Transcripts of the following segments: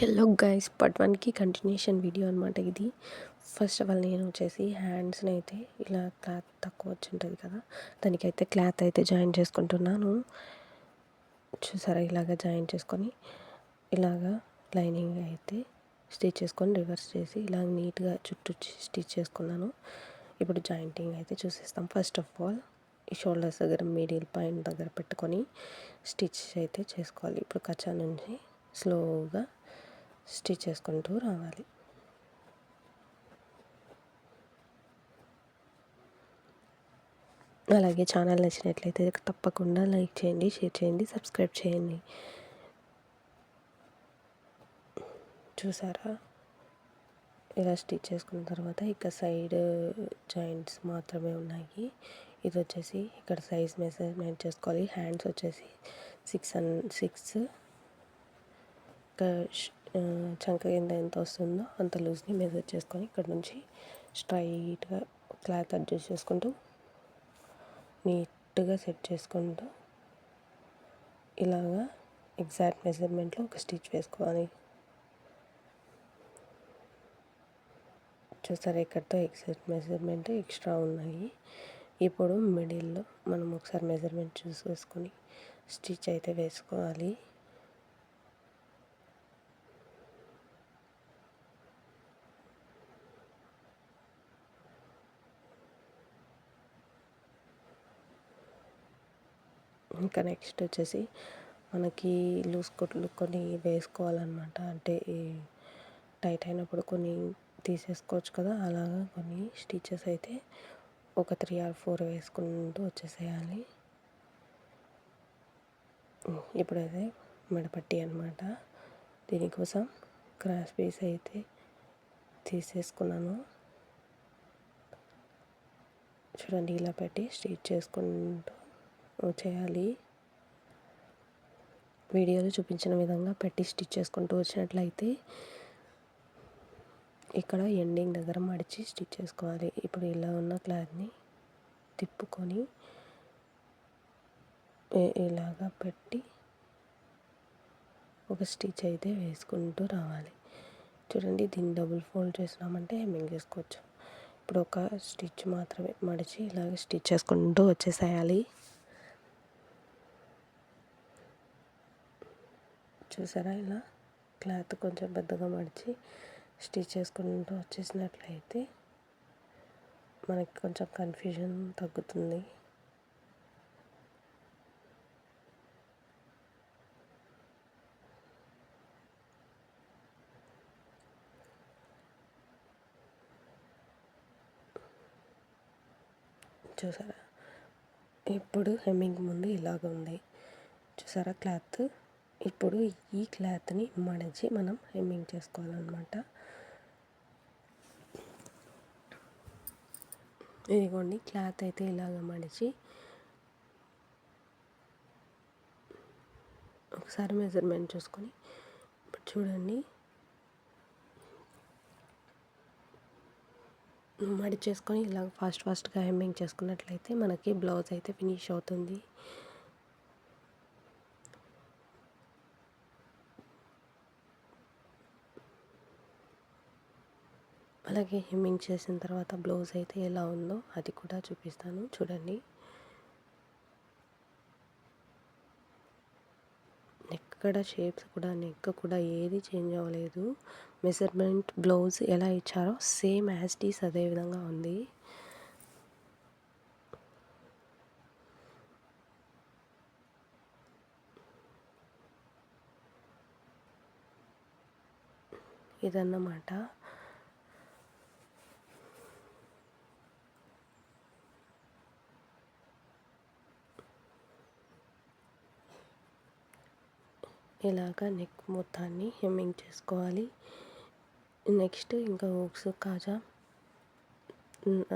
Hello guys, part 1కి continuation video అనమాట ఇది. ఫస్ట్ ఆఫ్ ఆల్ నేను వచ్చేసి హ్యాండ్స్ని అయితే ఇలా క్లాత్ తక్కువ వచ్చి ఉంటుంది కదా, దానికైతే క్లాత్ అయితే జాయిన్ చేసుకుంటున్నాను. చూసారా, ఇలాగ జాయిన్ చేసుకొని ఇలాగా లైనింగ్ అయితే స్టిచ్ చేసుకొని రివర్స్ చేసి ఇలా నీట్గా చుట్టూ స్టిచ్ చేసుకున్నాను. ఇప్పుడు జాయింటింగ్ అయితే చూసేస్తాం. ఫస్ట్ ఆఫ్ ఆల్ ఈ షోల్డర్స్ దగ్గర మిడిల్ పైన దగ్గర పెట్టుకొని స్టిచ్ అయితే చేసుకోవాలి. ఇప్పుడు కచ్చా నుంచి స్లోగా స్టిచ్ చేసుకుంటూ రావాలి. అలాగే ఛానల్ నచ్చినట్లయితే తప్పకుండా లైక్ చేయండి, షేర్ చేయండి, సబ్స్క్రైబ్ చేయండి. చూసారా, ఇలా స్టిచ్ చేసుకున్న తర్వాత ఇక సైడ్ జాయింట్స్ మాత్రమే ఉన్నాయి. ఇది వచ్చేసి ఇక్కడ సైజ్ మెజర్మెంట్ చేసుకోవాలి. హ్యాండ్స్ వచ్చేసి 6 చంక కింద ఎంత వస్తుందో అంత లూజ్ని మెజర్ చేసుకొని ఇక్కడ నుంచి స్ట్రైట్గా క్లాత్ అడ్జస్ట్ చేసుకుంటూ నీట్గా సెట్ చేసుకుంటూ ఇలాగా ఎగ్జాక్ట్ మెజర్మెంట్లో ఒక స్టిచ్ వేసుకోవాలి. చూసారా, ఇక్కడితో ఎగ్జాక్ట్ మెజర్మెంట్ ఎక్స్ట్రా ఉన్నాయి. ఇప్పుడు మిడిల్లో మనం ఒకసారి మెజర్మెంట్ చూసేసుకొని స్టిచ్ అయితే వేసుకోవాలి. ఇంకా నెక్స్ట్ వచ్చేసి మనకి లూజ్ కుట్లు కొన్ని వేసుకోవాలన్నమాట. అంటే టైట్ అయినప్పుడు కొన్ని తీసేసుకోవచ్చు కదా, అలాగా కొన్ని స్టిచెస్ అయితే ఒక 3 or 4 వేసుకుంటూ వచ్చేసేయాలి. ఇప్పుడైతే మెడపట్టి అనమాట. దీనికోసం క్రాస్ పీస్ అయితే తీసేసుకున్నాను. చూడండి, ఇలా పెట్టి స్టిచ్ చేసుకుంటూ చేయాలి. వీడియోలో చూపించిన విధంగా పెట్టి స్టిచ్ చేసుకుంటూ వచ్చినట్లయితే ఇక్కడ ఎండింగ్ దగ్గర మడిచి స్టిచ్ చేసుకోవాలి. ఇప్పుడు ఇలా ఉన్న క్లాత్ని తిప్పుకొని ఇలాగా పెట్టి ఒక స్టిచ్ అయితే వేసుకుంటూ రావాలి. చూడండి, దీన్ని డబుల్ ఫోల్డ్ చేసినామంటే హెమ్మింగ్ చేసుకోవచ్చు. ఇప్పుడు ఒక స్టిచ్ మాత్రమే మడిచి ఇలాగ స్టిచ్ చేసుకుంటూ వచ్చేసేయాలి. చూసారా, ఇలా క్లాత్ కొంచెం పెద్దగా మడిచి స్టిచ్ చేసుకుంటూ వచ్చేసినట్లయితే మనకి కొంచెం కన్ఫ్యూజన్ తగ్గుతుంది. చూసారా, ఇప్పుడు హెమ్మింగ్ ముందు ఇలాగ ఉంది. చూసారా క్లాత్. ఇప్పుడు ఈ క్లాత్ని మడిచి మనం హెమ్మింగ్ చేసుకోవాలన్నమాట. ఇదిగోండి, క్లాత్ అయితే ఇలాగ మడిచి ఒకసారి మెజర్మెంట్ చూసుకొని ఇప్పుడు చూడండి మడిచేసుకొని ఇలా ఫాస్ట్గా హెమ్మింగ్ చేసుకున్నట్లయితే మనకి బ్లౌజ్ అయితే ఫినిష్ అవుతుంది. అలాగే హెమ్మింగ్ చేసిన తర్వాత బ్లౌజ్ అయితే ఎలా ఉందో అది కూడా చూపిస్తాను. చూడండి, ఎక్కడ షేప్స్ కూడా నెక్ కూడా ఏది చేంజ్ అవ్వలేదు. మెజర్మెంట్ బ్లౌజ్ ఎలా ఇచ్చారో సేమ్ యాజ్ ఇట్ ఈస్ అదే విధంగా ఉంది. ఇదన్నమాట. ఇలాగా నెక్ మొత్తాన్ని హెమ్మింగ్ చేసుకోవాలి. నెక్స్ట్ ఇంకా హూక్స్ కాజా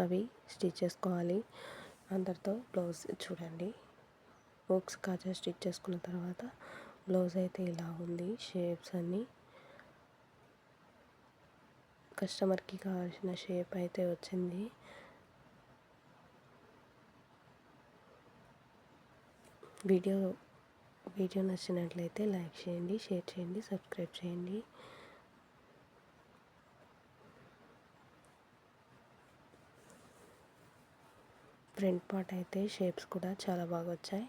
అవి స్టిచ్ చేసుకోవాలి. అందరితో బ్లౌజ్ చూడండి, హూక్స్ కాజా స్టిచ్ చేసుకున్న తర్వాత బ్లౌజ్ అయితే ఇలా ఉంది. షేప్స్ అన్నీ కస్టమర్కి కావాల్సిన షేప్ అయితే వచ్చింది. వీడియో నచ్చినట్లయితే లైక్ చేయండి, షేర్ చేయండి, సబ్స్క్రైబ్ చేయండి. ఫ్రంట్ పార్ట్ అయితే షేప్స్ కూడా చాలా బాగా వచ్చాయి.